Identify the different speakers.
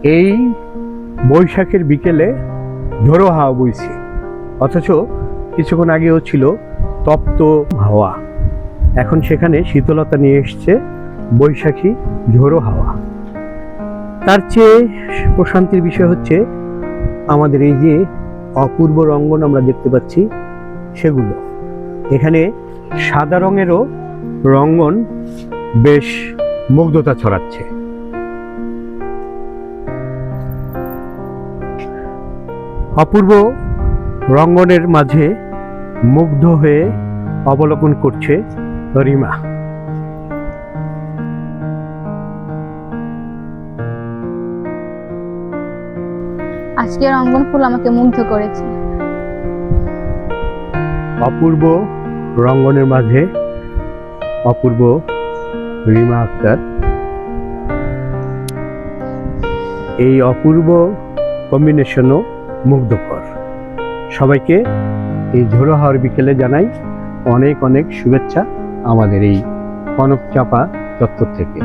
Speaker 1: এই বৈশাখের বিকেলে ঝোড়ো হাওয়া বইছে, অথচ কিছুক্ষণ আগেও ছিল তপ্ত হাওয়া। এখন সেখানে শীতলতা নিয়ে এসছে বৈশাখী ঝোড়ো হাওয়া। তার চেয়ে প্রশান্তির বিষয় হচ্ছে আমাদের এই যে অপূর্ব রঙ্গন আমরা দেখতে পাচ্ছি সেগুলো। এখানে সাদা রঙেরও রঙ্গন বেশ মুগ্ধতা ছড়াচ্ছে। অপূর্ব রঙ্গনের মাঝে মুগ্ধ হয়ে অবলোকন করছে রিমা।
Speaker 2: আজকের রঙ্গন ফুল আমাকে মুগ্ধ করেছে।
Speaker 1: অপূর্ব রঙ্গনের মাঝে অপূর্ব রিমা আক্তার। এই অপূর্ব কম্বিনেশনও মুগ্ধকর। সবাইকে এই ঝোড়ো হাওয়ার বিকেলে জানাই অনেক অনেক শুভেচ্ছা আমাদের এই কনক চাপা চত্বর থেকে।